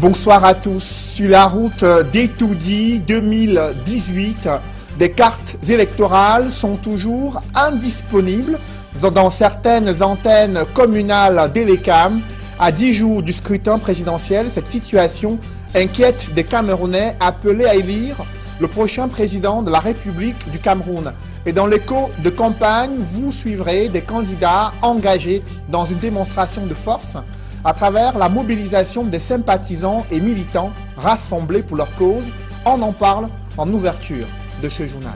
Bonsoir à tous. Sur la route d'Etoudi 2018, des cartes électorales sont toujours indisponibles dans certaines antennes communales d'Elekam. À 10 jours du scrutin présidentiel, cette situation inquiète des Camerounais appelés à élire le prochain président de la République du Cameroun. Et dans l'écho de campagne, vous suivrez des candidats engagés dans une démonstration de force à travers la mobilisation des sympathisants et militants rassemblés pour leur cause. On en parle en ouverture de ce journal.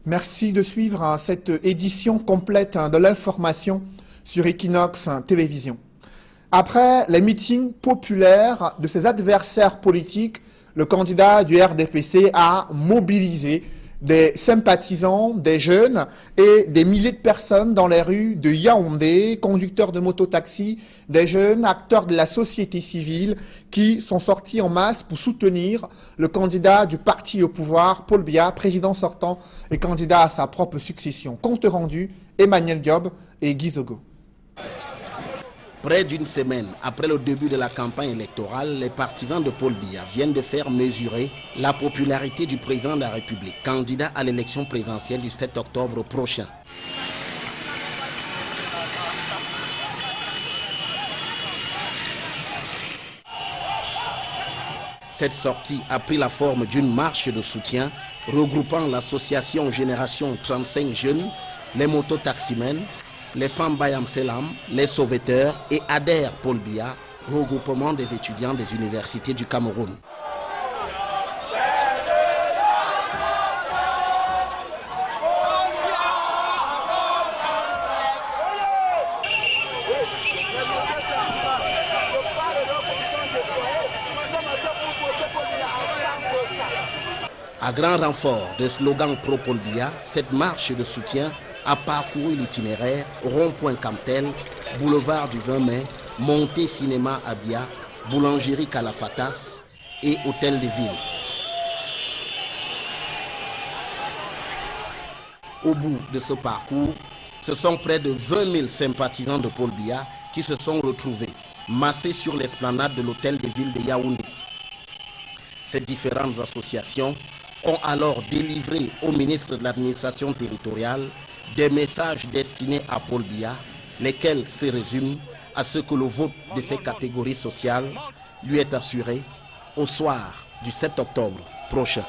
Merci de suivre cette édition complète de l'information sur Equinox Télévision. Après les meetings populaires de ses adversaires politiques, le candidat du RDPC a mobilisé des sympathisants, des jeunes et des milliers de personnes dans les rues de Yaoundé, conducteurs de mototaxi, des jeunes acteurs de la société civile qui sont sortis en masse pour soutenir le candidat du parti au pouvoir, Paul Biya, président sortant et candidat à sa propre succession. Compte rendu, Emmanuel Diop et Guy Zogo. Près d'une semaine après le début de la campagne électorale, les partisans de Paul Biya viennent de faire mesurer la popularité du président de la République, candidat à l'élection présidentielle du 7 octobre prochain. Cette sortie a pris la forme d'une marche de soutien regroupant l'association Génération 35 Jeunes, les mototaximens, les femmes Bayam Selam, les sauveteurs et Ader Paul Biya, regroupement des étudiants des universités du Cameroun. À grand renfort de slogans pro-Paul Biya, cette marche de soutien a parcouru l'itinéraire rond-point Camtel, boulevard du 20 mai, montée cinéma Abia, boulangerie Calafatas et hôtel de ville. Au bout de ce parcours, ce sont près de 20 000 sympathisants de Paul Biya qui se sont retrouvés, massés sur l'esplanade de l'hôtel de ville de Yaoundé. Ces différentes associations ont alors délivré au ministre de l'administration territoriale des messages destinés à Paul Biya, lesquels se résument à ce que le vote de ces catégories sociales lui est assuré au soir du 7 octobre prochain.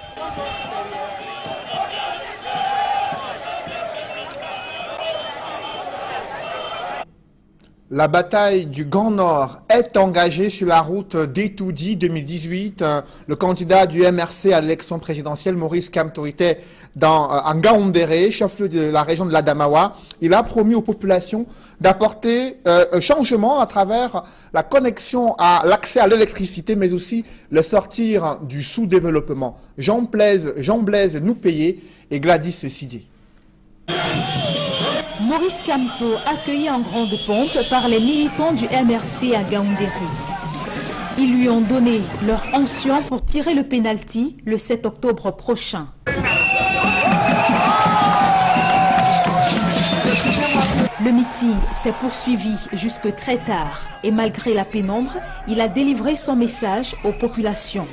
La bataille du Grand Nord est engagée sur la route d'Etoudi 2018. Le candidat du MRC à l'élection présidentielle, Maurice Kamto, était en Ngaoundéré, chef-lieu de la région de l'Adamawa. Il a promis aux populations d'apporter un changement à travers la connexion à l'accès à l'électricité, mais aussi le sortir du sous-développement. Jean-Blaise Noupayé et Gladys Sidier. Maurice Kamto, accueilli en grande pompe par les militants du MRC à Ngaoundéré. Ils lui ont donné leur onction pour tirer le pénalty le 7 octobre prochain. Le meeting s'est poursuivi jusque très tard et malgré la pénombre, il a délivré son message aux populations.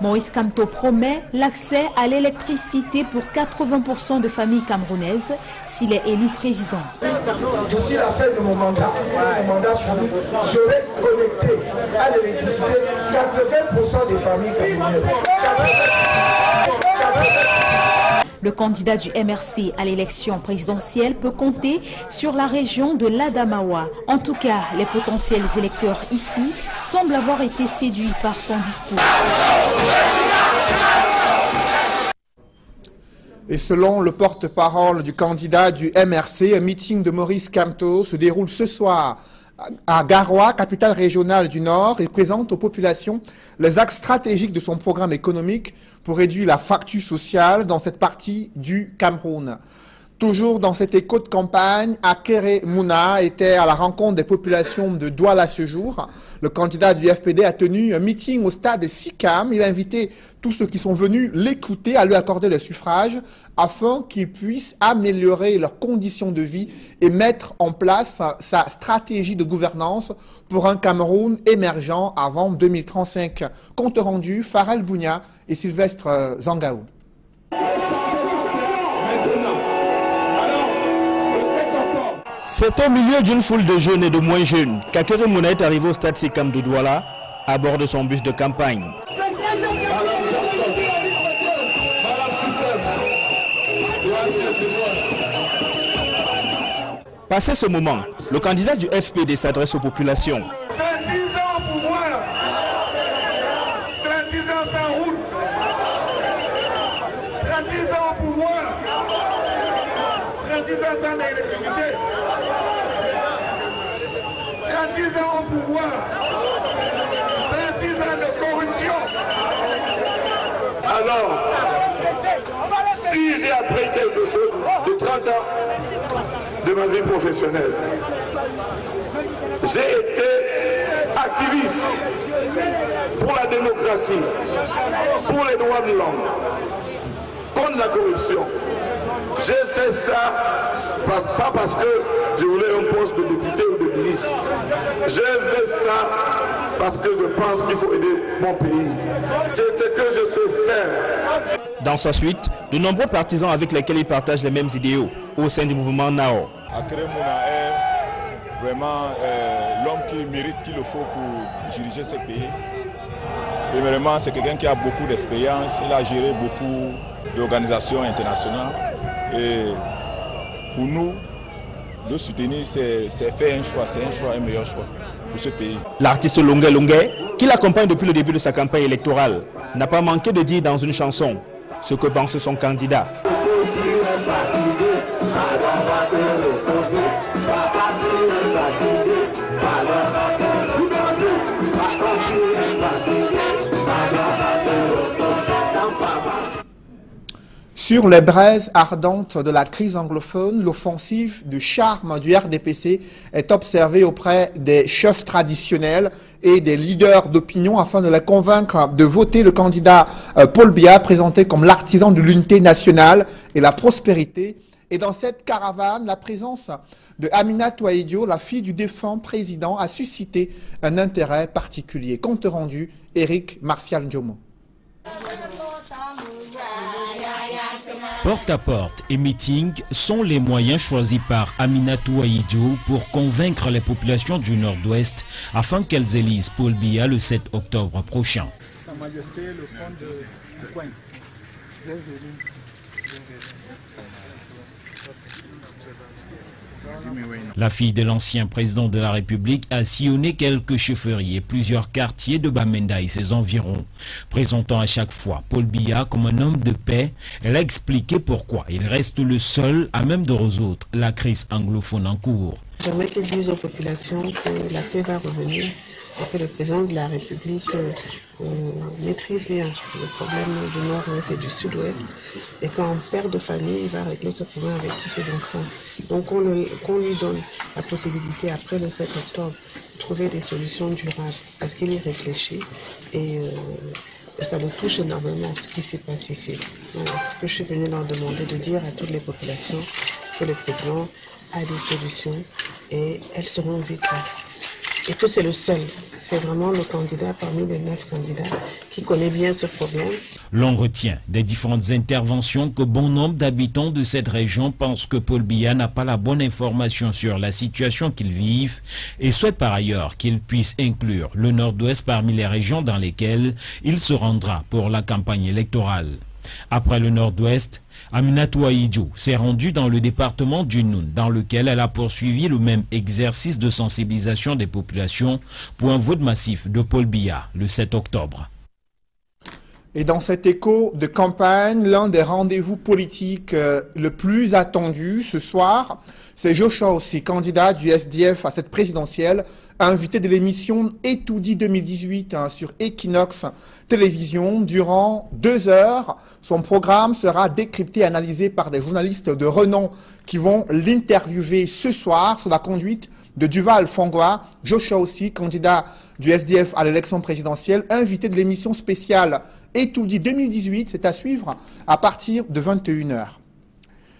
Maurice Kamto promet l'accès à l'électricité pour 80% de familles camerounaises s'il est élu président. D'ici la fin de mon mandat fini, je vais connecter à l'électricité 80% des familles camerounaises. Le candidat du MRC à l'élection présidentielle peut compter sur la région de l'Adamawa. En tout cas, les potentiels électeurs ici semblent avoir été séduits par son discours. Et selon le porte-parole du candidat du MRC, un meeting de Maurice Kamto se déroule ce soir à Garoua, capitale régionale du Nord. Il présente aux populations les axes stratégiques de son programme économique pour réduire la fracture sociale dans cette partie du Cameroun. Toujours dans cet écho de campagne, Akere Mouna était à la rencontre des populations de Douala ce jour. Le candidat du FPD a tenu un meeting au stade Sikam. Il a invité tous ceux qui sont venus l'écouter à lui accorder le suffrage afin qu'ils puissent améliorer leurs conditions de vie et mettre en place sa stratégie de gouvernance pour un Cameroun émergent avant 2035. Compte rendu, Farel Bounia et Sylvestre Zangaou. C'est au milieu d'une foule de jeunes et de moins jeunes qu'Akere Mouna est arrivé au stade Sikam de Douala à bord de son bus de campagne. Passé ce moment, le candidat du FPD s'adresse aux populations. 36 ans au pouvoir, 36 ans sans route, 36 ans au pouvoir, 36 ans sans électricité, 36 ans au pouvoir, 36 ans de corruption. Alors, si j'ai appris quelque chose de 30 ans de ma vie professionnelle, j'ai été activiste pour la démocratie, pour les droits de l'homme, contre la corruption. J'ai fait ça pas parce que je voulais un poste de député ou de ministre. J'ai fait ça parce que je pense qu'il faut aider mon pays. C'est ce que je sais faire. Dans sa suite, de nombreux partisans avec lesquels il partage les mêmes idéaux au sein du mouvement Nao. Akere Mouna est vraiment l'homme qui mérite, qu'il le faut pour diriger ce pays. Premièrement, c'est quelqu'un qui a beaucoup d'expérience, il a géré beaucoup d'organisations internationales. Et pour nous, de soutenir, c'est faire un choix, un meilleur choix pour ce pays. L'artiste Longuet Longuet, qui l'accompagne depuis le début de sa campagne électorale, n'a pas manqué de dire dans une chanson ce que pense son candidat. Sur les braises ardentes de la crise anglophone, l'offensive de charme du RDPC est observée auprès des chefs traditionnels et des leaders d'opinion afin de les convaincre de voter le candidat Paul Biya, présenté comme l'artisan de l'unité nationale et la prospérité. Et dans cette caravane, la présence de Amina Touaïdio, la fille du défunt président, a suscité un intérêt particulier. Compte rendu, Eric Martial Ndjomo. Porte-à-porte et meeting sont les moyens choisis par Amina Touaïdio pour convaincre les populations du Nord-Ouest afin qu'elles élisent Paul Biya le 7 octobre prochain. Sa Majesté, le fond de coin. La fille de l'ancien président de la République a sillonné quelques chefferies et plusieurs quartiers de Bamenda et ses environs. Présentant à chaque fois Paul Biya comme un homme de paix, elle a expliqué pourquoi il reste le seul à même de résoudre la crise anglophone en cours. J'aimerais qu'ils disent aux populations que la paix va revenir et que le président de la République maîtrise bien le problème du nord-ouest et du sud-ouest et qu'en père de famille, il va régler ce problème avec tous ses enfants. Donc qu'on lui donne la possibilité, après le 7 octobre, de trouver des solutions durables parce qu'il y réfléchit et ça le touche énormément ce qui s'est passé ici. Voilà ce que je suis venue leur demander, de dire à toutes les populations que le président a des solutions et elles seront vite là. Et que c'est le seul, c'est vraiment le candidat parmi les 9 candidats qui connaît bien ce problème. L'on retient des différentes interventions que bon nombre d'habitants de cette région pensent que Paul Biya n'a pas la bonne information sur la situation qu'ils vivent et souhaitent par ailleurs qu'il puisse inclure le Nord-Ouest parmi les régions dans lesquelles il se rendra pour la campagne électorale. Après le Nord-Ouest, Amina Touaïdio s'est rendue dans le département du Noun, dans lequel elle a poursuivi le même exercice de sensibilisation des populations pour un vote massif de Paul Biya le 7 octobre. Et dans cet écho de campagne, l'un des rendez-vous politiques le plus attendu ce soir, c'est Joshua Aussi, candidat du SDF à cette présidentielle, invité de l'émission Etoudi 2018 sur Equinox Télévision. Durant 2 heures, son programme sera décrypté et analysé par des journalistes de renom qui vont l'interviewer ce soir sous la conduite de Duval Fongwa. Joshua Aussi, candidat du SDF à l'élection présidentielle, invité de l'émission spéciale Etoudi 2018, c'est à suivre à partir de 21h.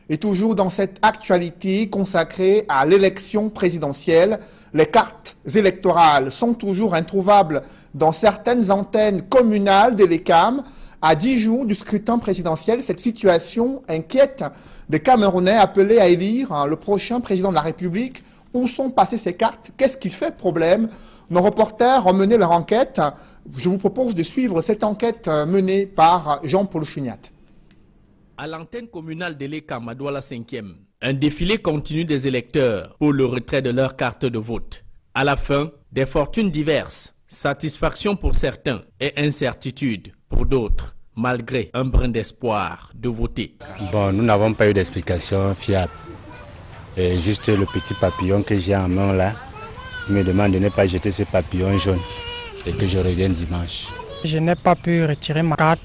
Et toujours dans cette actualité consacrée à l'élection présidentielle, les cartes électorales sont toujours introuvables dans certaines antennes communales de l'ECAM. À 10 jours du scrutin présidentiel, cette situation inquiète des Camerounais appelés à élire le prochain président de la République. Où sont passées ces cartes? Qu'est-ce qui fait problème? Nos reporters ont mené leur enquête. Je vous propose de suivre cette enquête menée par Jean-Paul Chuniat. À l'antenne communale de l'ECAM à Douala 5e, un défilé continu des électeurs pour le retrait de leur carte de vote. À la fin, des fortunes diverses, satisfaction pour certains et incertitude pour d'autres, malgré un brin d'espoir de voter. Bon, nous n'avons pas eu d'explication fiable. Et juste le petit papillon que j'ai en main là, il me demande de ne pas jeter ce papillon jaune et que je revienne dimanche. Je n'ai pas pu retirer ma carte.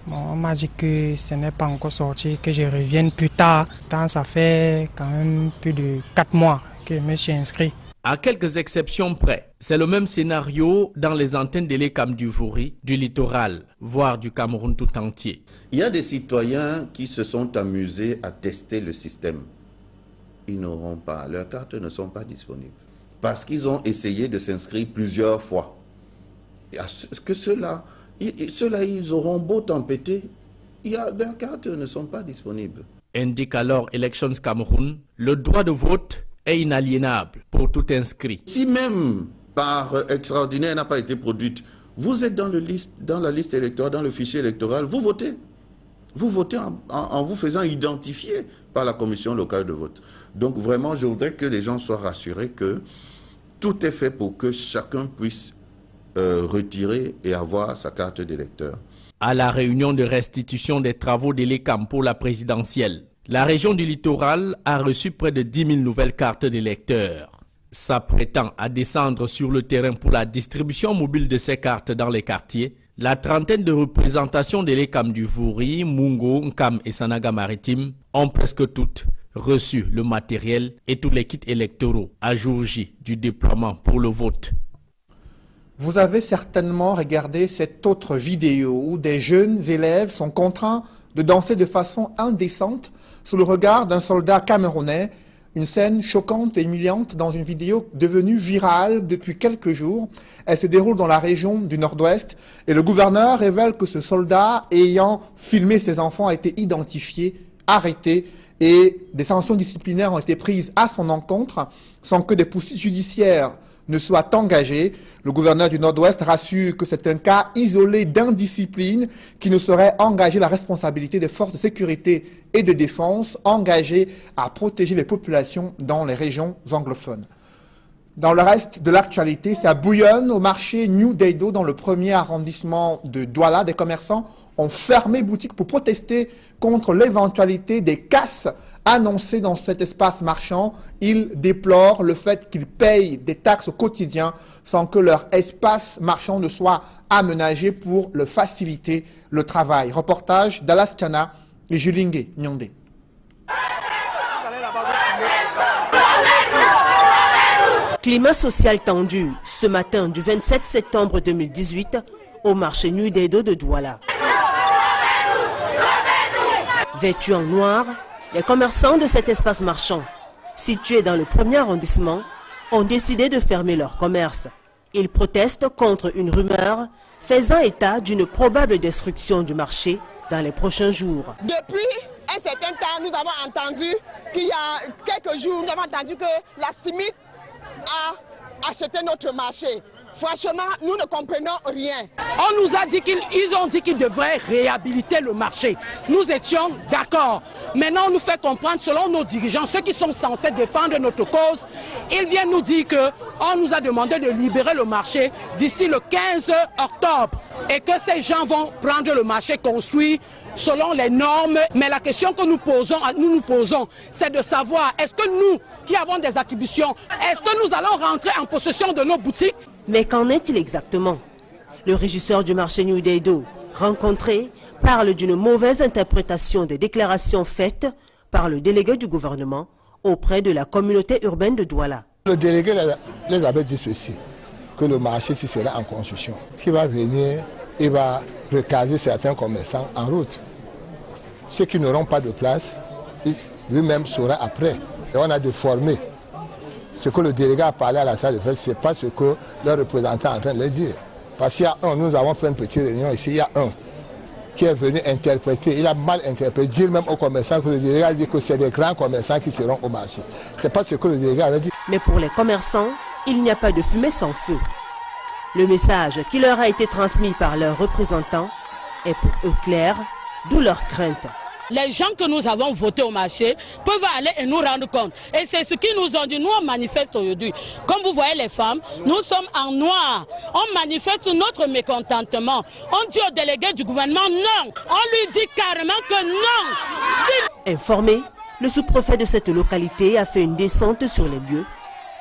Bon, on m'a dit que ce n'est pas encore sorti, que je revienne plus tard. Tant ça fait quand même plus de 4 mois que je me suis inscrit. À quelques exceptions près, c'est le même scénario dans les antennes de l'ECAM du Vouri, du littoral, voire du Cameroun tout entier. Il y a des citoyens qui se sont amusés à tester le système. Ils n'auront pas, leurs cartes ne sont pas disponibles. Parce qu'ils ont essayé de s'inscrire plusieurs fois. Que ceux-là, ils auront beau tempêter, leurs cartes ne sont pas disponibles. Indique alors Elections Cameroun, le droit de vote est inaliénable pour tout inscrit. Si même par extraordinaire n'a pas été produite, vous êtes dans la liste électorale, dans le fichier électoral, vous votez. Vous votez en vous faisant identifier par la commission locale de vote. Donc vraiment, je voudrais que les gens soient rassurés que tout est fait pour que chacun puisse retirer et avoir sa carte d'électeur. À la réunion de restitution des travaux de l'ECAM pour la présidentielle, la région du littoral a reçu près de 10 000 nouvelles cartes d'électeurs. S'apprêtant à descendre sur le terrain pour la distribution mobile de ces cartes dans les quartiers, la trentaine de représentations de l'ECAM du Vouri, Mungo, Nkam et Sanaga Maritime ont presque toutes reçu le matériel et tous les kits électoraux à jour J du déploiement pour le vote. Vous avez certainement regardé cette autre vidéo où des jeunes élèves sont contraints de danser de façon indécente sous le regard d'un soldat camerounais. Une scène choquante et humiliante dans une vidéo devenue virale depuis quelques jours. Elle se déroule dans la région du Nord-Ouest et le gouverneur révèle que ce soldat ayant filmé ses enfants a été identifié, arrêté et des sanctions disciplinaires ont été prises à son encontre sans que des poursuites judiciaires ne soient engagées. Le gouverneur du Nord-Ouest rassure que c'est un cas isolé d'indiscipline qui ne saurait engager la responsabilité des forces de sécurité et de défense engagées à protéger les populations dans les régions anglophones. Dans le reste de l'actualité, ça bouillonne au marché New Deido dans le 1er arrondissement de Douala. Des commerçants ont fermé boutique pour protester contre l'éventualité des casses annoncées dans cet espace marchand. Ils déplorent le fait qu'ils payent des taxes au quotidien sans que leur espace marchand ne soit aménagé pour le faciliter le travail. Reportage d'Alas Tiana et Julingue Nyondé. Climat social tendu ce matin du 27 septembre 2018 au marché New Deido de Douala. Vêtus en noir, les commerçants de cet espace marchand, situé dans le 1er arrondissement, ont décidé de fermer leur commerce. Ils protestent contre une rumeur faisant état d'une probable destruction du marché dans les prochains jours. Depuis un certain temps, nous avons entendu qu'il y a quelques jours, nous avons entendu que la CIMIC a acheté notre marché. Franchement, nous ne comprenons rien. On nous a dit qu'ils ont dit qu'ils devraient réhabiliter le marché. Nous étions d'accord. Maintenant, on nous fait comprendre, selon nos dirigeants, ceux qui sont censés défendre notre cause, ils viennent nous dire qu'on nous a demandé de libérer le marché d'ici le 15 octobre et que ces gens vont prendre le marché construit selon les normes. Mais la question que nous nous posons, c'est de savoir, est-ce que nous, qui avons des attributions, est-ce que nous allons rentrer en possession de nos boutiques? Mais qu'en est-il exactement? Le régisseur du marché New Deido, rencontré, parle d'une mauvaise interprétation des déclarations faites par le délégué du gouvernement auprès de la communauté urbaine de Douala. Le délégué les avait dit ceci, que le marché si sera en construction, qui va venir, il va recaser certains commerçants en route. Ceux qui n'auront pas de place, lui-même saura après. Et on a de former. Ce que le délégué a parlé à la salle de fête, ce n'est pas ce que le représentant est en train de le dire. Parce qu'il y a un, nous avons fait une petite réunion ici, il y a un qui est venu interpréter, il a mal interprété, dire même aux commerçants que le délégué a dit que c'est des grands commerçants qui seront au marché. Ce n'est pas ce que le délégué avait dit. Mais pour les commerçants, il n'y a pas de fumée sans feu. Le message qui leur a été transmis par leurs représentants est pour eux clair, d'où leur crainte. Les gens que nous avons votés au marché peuvent aller et nous rendre compte. Et c'est ce qu'ils nous ont dit. Nous, on manifeste aujourd'hui. Comme vous voyez les femmes, nous sommes en noir. On manifeste notre mécontentement. On dit au délégué du gouvernement non. On lui dit carrément que non. Informé, le sous-préfet de cette localité a fait une descente sur les lieux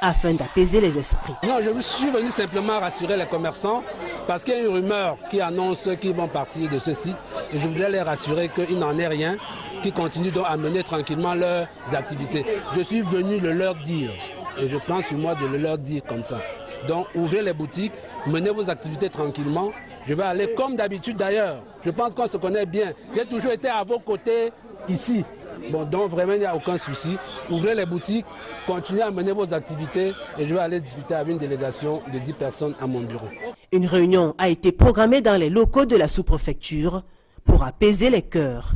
afin d'apaiser les esprits. Non, je suis venu simplement rassurer les commerçants parce qu'il y a une rumeur qui annonce qu'ils vont partir de ce site et je voulais les rassurer qu'il n'en est rien, qu'ils continuent donc à mener tranquillement leurs activités. Je suis venu le leur dire et je pense sur moi de le leur dire comme ça. Donc ouvrez les boutiques, menez vos activités tranquillement. Je vais aller comme d'habitude d'ailleurs. Je pense qu'on se connaît bien. J'ai toujours été à vos côtés ici. Bon, donc vraiment il n'y a aucun souci. Ouvrez les boutiques, continuez à mener vos activités et je vais aller discuter avec une délégation de 10 personnes à mon bureau. Une réunion a été programmée dans les locaux de la sous-préfecture pour apaiser les cœurs.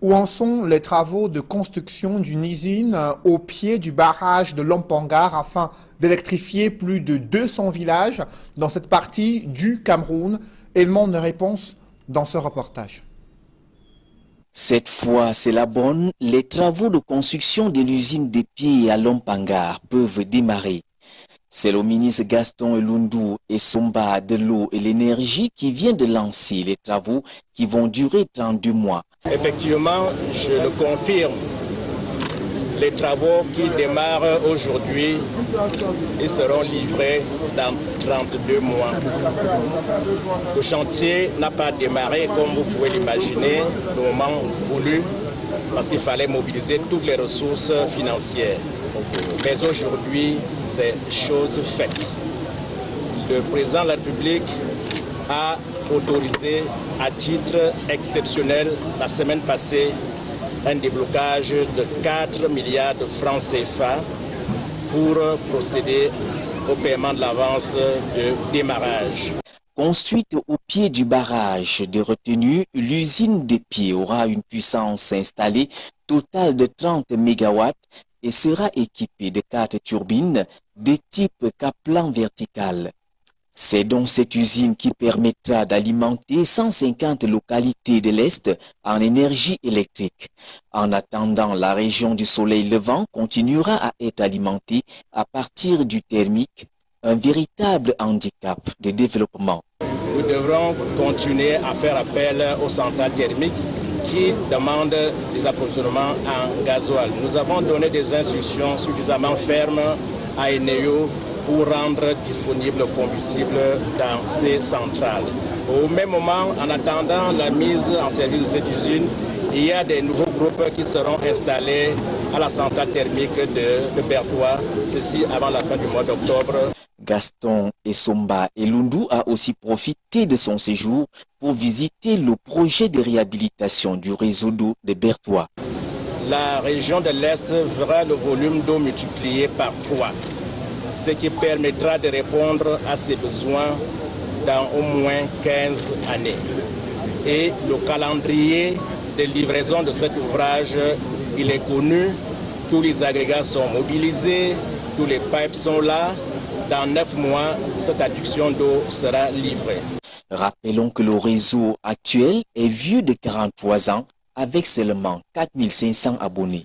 Où en sont les travaux de construction d'une usine au pied du barrage de Lompangar afin d'électrifier plus de 200 villages dans cette partie du Cameroun? Élément de réponse dans ce reportage. Cette fois, c'est la bonne. Les travaux de construction de l'usine de pieds à Lompangar peuvent démarrer. C'est le ministre Gaston Elundou et Somba de l'eau et l'énergie qui vient de lancer les travaux qui vont durer 32 mois. Effectivement, je le confirme. Les travaux qui démarrent aujourd'hui, ils seront livrés dans 32 mois. Le chantier n'a pas démarré comme vous pouvez l'imaginer au moment voulu parce qu'il fallait mobiliser toutes les ressources financières. Mais aujourd'hui, c'est chose faite. Le président de la République a autorisé à titre exceptionnel la semaine passée un déblocage de 4 milliards de francs CFA pour procéder au paiement de l'avance de démarrage. Construite au pied du barrage de retenue, l'usine de pieds aura une puissance installée totale de 30 MW et sera équipée de 4 turbines de type Kaplan vertical. C'est donc cette usine qui permettra d'alimenter 150 localités de l'Est en énergie électrique. En attendant, la région du Soleil Levant continuera à être alimentée à partir du thermique, un véritable handicap de développement. Nous devrons continuer à faire appel aux centrales thermiques qui demandent des approvisionnements en gasoil. Nous avons donné des instructions suffisamment fermes à Eneo pour rendre disponible le combustible dans ces centrales. Au même moment, en attendant la mise en service de cette usine, il y a des nouveaux groupes qui seront installés à la centrale thermique de Bertois, ceci avant la fin du mois d'octobre. Gaston Esomba Elundou a aussi profité de son séjour pour visiter le projet de réhabilitation du réseau d'eau de Bertois. La région de l'Est verra le volume d'eau multiplié par 3. Ce qui permettra de répondre à ses besoins dans au moins 15 années. Et le calendrier de livraison de cet ouvrage, il est connu. Tous les agrégats sont mobilisés, tous les pipes sont là. Dans 9 mois, cette adduction d'eau sera livrée. Rappelons que le réseau actuel est vieux de 43 ans avec seulement 4500 abonnés.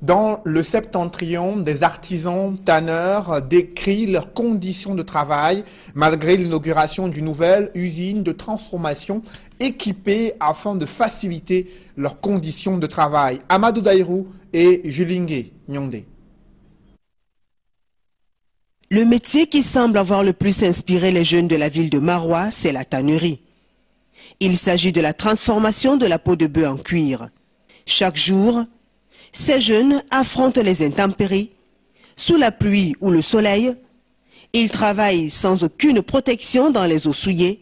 Dans le septentrion, des artisans tanneurs décrivent leurs conditions de travail malgré l'inauguration d'une nouvelle usine de transformation équipée afin de faciliter leurs conditions de travail. Amadou Daïrou et Julingue Nyondé. Le métier qui semble avoir le plus inspiré les jeunes de la ville de Maroua, c'est la tannerie. Il s'agit de la transformation de la peau de bœuf en cuir. Chaque jour, ces jeunes affrontent les intempéries. Sous la pluie ou le soleil, ils travaillent sans aucune protection dans les eaux souillées,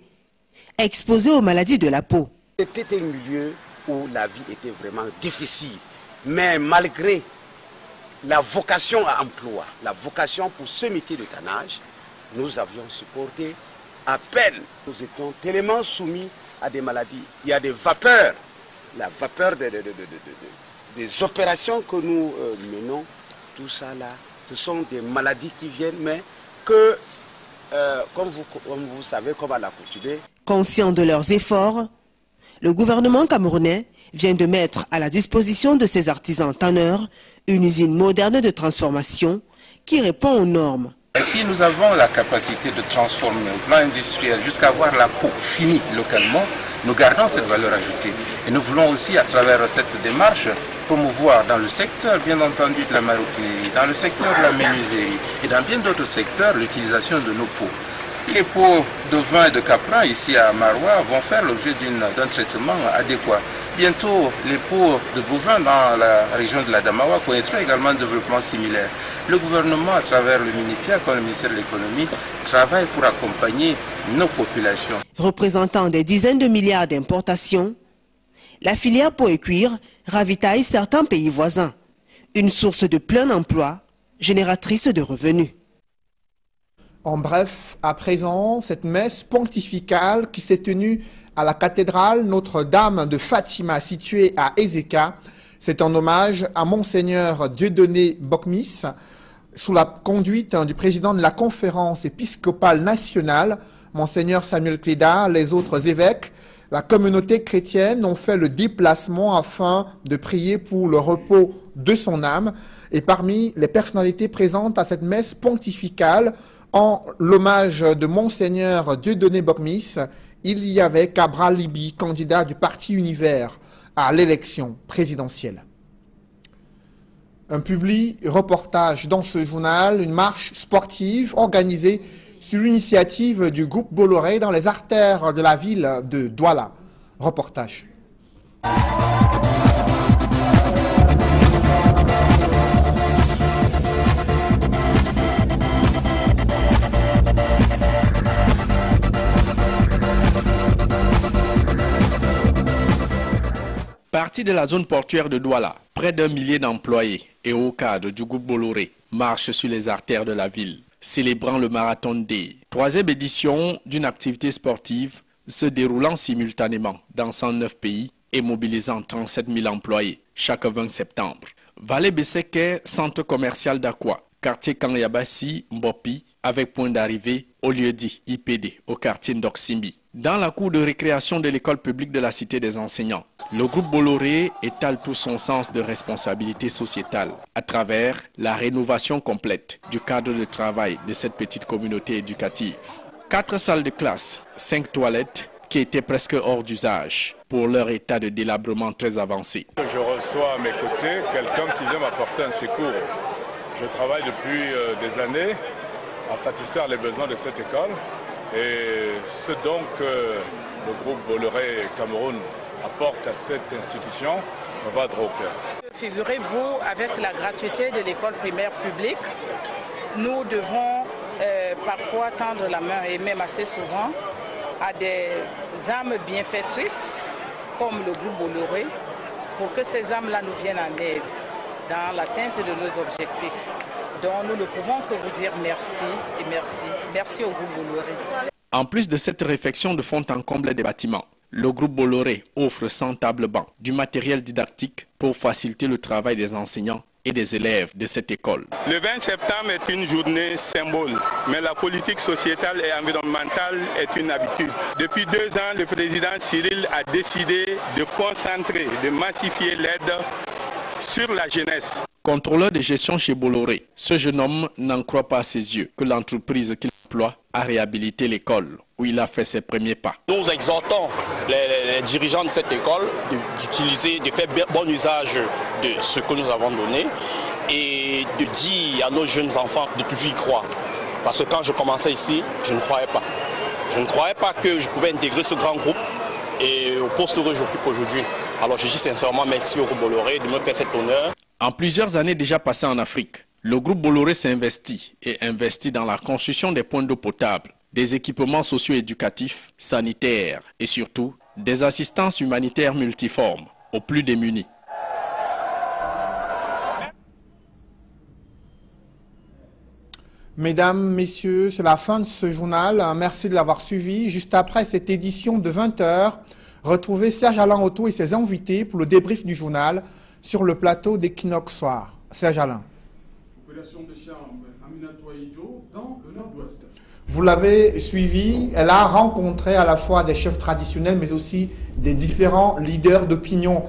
exposés aux maladies de la peau. C'était un milieu où la vie était vraiment difficile, mais malgré la vocation à emploi, la vocation pour ce métier de tannage, nous avions supporté à peine. Nous étions tellement soumis à des maladies. Il y a des vapeurs, la vapeur des opérations que nous menons, tout ça là, ce sont des maladies qui viennent, mais que, comme vous savez, comme à l'accoutumée. Conscient de leurs efforts, le gouvernement camerounais vient de mettre à la disposition de ses artisans tanneurs une usine moderne de transformation qui répond aux normes. Si nous avons la capacité de transformer au plan industriel jusqu'à avoir la peau finie localement, nous gardons cette valeur ajoutée. Et nous voulons aussi, à travers cette démarche, promouvoir dans le secteur, bien entendu, de la maroquinerie, dans le secteur de la menuiserie et dans bien d'autres secteurs, l'utilisation de nos peaux. Les peaux de vin et de caprin ici à Maroua vont faire l'objet d'un traitement adéquat. Bientôt, les peaux de bovins dans la région de la Damawa connaîtront également un développement similaire. Le gouvernement, à travers le MINIPIA, comme le ministère de l'économie, travaille pour accompagner nos populations. Représentant des dizaines de milliards d'importations, la filière peau et cuir ravitaille certains pays voisins. Une source de plein emploi, génératrice de revenus. En bref, à présent, cette messe pontificale qui s'est tenue à la cathédrale Notre-Dame de Fatima située à Ezeka, c'est en hommage à Monseigneur Dieudonné Bokmis, sous la conduite du président de la conférence épiscopale nationale, Monseigneur Samuel Cléda, les autres évêques. La communauté chrétienne ont fait le déplacement afin de prier pour le repos de son âme. Et parmi les personnalités présentes à cette messe pontificale, en l'hommage de Monseigneur Dieudonné Bokmis, il y avait Cabral Libi, candidat du Parti Univers à l'élection présidentielle. Un public reportage dans ce journal, une marche sportive organisée sur l'initiative du groupe Bolloré dans les artères de la ville de Douala. Reportage. Partie de la zone portuaire de Douala, près d'1 millier d'employés et hauts cadres du groupe Bolloré marchent sur les artères de la ville, célébrant le Marathon Day, 3e édition d'une activité sportive se déroulant simultanément dans 109 pays et mobilisant 37 000 employés chaque 20 septembre. Vallée Besseke, centre commercial d'Aqua, quartier Kanyabassi, Mbopi, avec point d'arrivée au lieu-dit IPD, au quartier Ndoksimbi. Dans la cour de récréation de l'école publique de la Cité des enseignants, le groupe Bolloré étale tout son sens de responsabilité sociétale à travers la rénovation complète du cadre de travail de cette petite communauté éducative. 4 salles de classe, 5 toilettes qui étaient presque hors d'usage pour leur état de délabrement très avancé. Je reçois à mes côtés quelqu'un qui vient m'apporter un secours. Je travaille depuis des années à satisfaire les besoins de cette école. Et ce donc le groupe Bolloré Cameroun apporte à cette institution me va droit au cœur. Figurez-vous, avec la gratuité de l'école primaire publique, nous devons parfois tendre la main, et même assez souvent, à des âmes bienfaitrices, comme le groupe Bolloré, pour que ces âmes-là nous viennent en aide dans l'atteinte de nos objectifs. Donc nous ne pouvons que vous dire merci et merci. Merci au groupe Bolloré. En plus de cette réfection de fond en comble des bâtiments, Le groupe Bolloré offre 100 tables-bancs, du matériel didactique pour faciliter le travail des enseignants et des élèves de cette école. Le 20 septembre est une journée symbole, mais la politique sociétale et environnementale est une habitude. Depuis 2 ans, le président Cyril a décidé de concentrer, de massifier l'aide sur la jeunesse. Contrôleur de gestion chez Bolloré, ce jeune homme n'en croit pas à ses yeux que l'entreprise qu'il emploie a réhabilité l'école où il a fait ses premiers pas. Nous exhortons les dirigeants de cette école d'utiliser, de faire bon usage de ce que nous avons donné et de dire à nos jeunes enfants de toujours y croire. Parce que quand je commençais ici, je ne croyais pas. Je ne croyais pas que je pouvais intégrer ce grand groupe et au poste que j'occupe aujourd'hui. Alors je dis sincèrement merci au groupe Bolloré de me faire cet honneur. En plusieurs années déjà passées en Afrique, le groupe Bolloré s'investit et investit dans la construction des points d'eau potable, des équipements socio-éducatifs, sanitaires et surtout des assistances humanitaires multiformes aux plus démunis. Mesdames, Messieurs, c'est la fin de ce journal. Merci de l'avoir suivi. Juste après cette édition de 20 h, retrouvez Serge Alain Otto et ses invités pour le débrief du journal sur le plateau d'Equinox Soir. Serge Alain. Opération de charme Aminatou Aïdjo dans le nord-ouest. Vous l'avez suivi, elle a rencontré à la fois des chefs traditionnels mais aussi des différents leaders d'opinion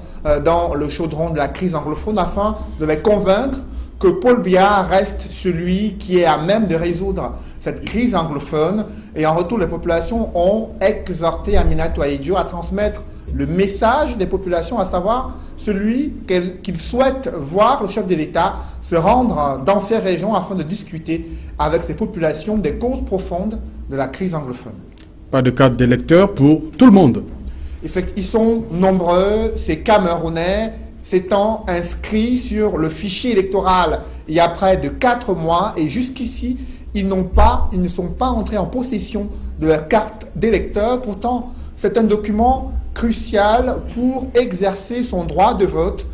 dans le chaudron de la crise anglophone afin de les convaincre que Paul Biya reste celui qui est à même de résoudre cette crise anglophone. Et en retour, les populations ont exhorté Aminatou Aïdjo à transmettre le message des populations, à savoir celui qu'ils souhaitent voir le chef de l'État se rendre dans ces régions afin de discuter avec ces populations des causes profondes de la crise anglophone. Pas de carte d'électeur pour tout le monde. Ils sont nombreux, ces Camerounais s'étant inscrits sur le fichier électoral il y a près de 4 mois et jusqu'ici, ils ne sont pas entrés en possession de leur carte d'électeur. Pourtant, c'est un document crucial pour exercer son droit de vote.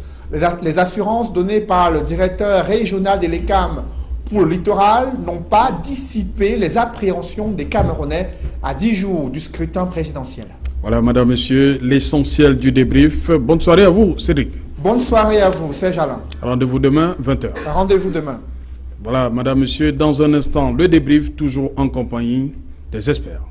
Les assurances données par le directeur régional des l'ECAM pour le littoral n'ont pas dissipé les appréhensions des Camerounais à 10 jours du scrutin présidentiel. Voilà, madame, monsieur, l'essentiel du débrief. Bonne soirée à vous, Cédric. Bonne soirée à vous, Serge Alain. Rendez-vous demain, 20 h. Rendez-vous demain. Voilà, madame, monsieur, dans un instant, le débrief, toujours en compagnie des experts.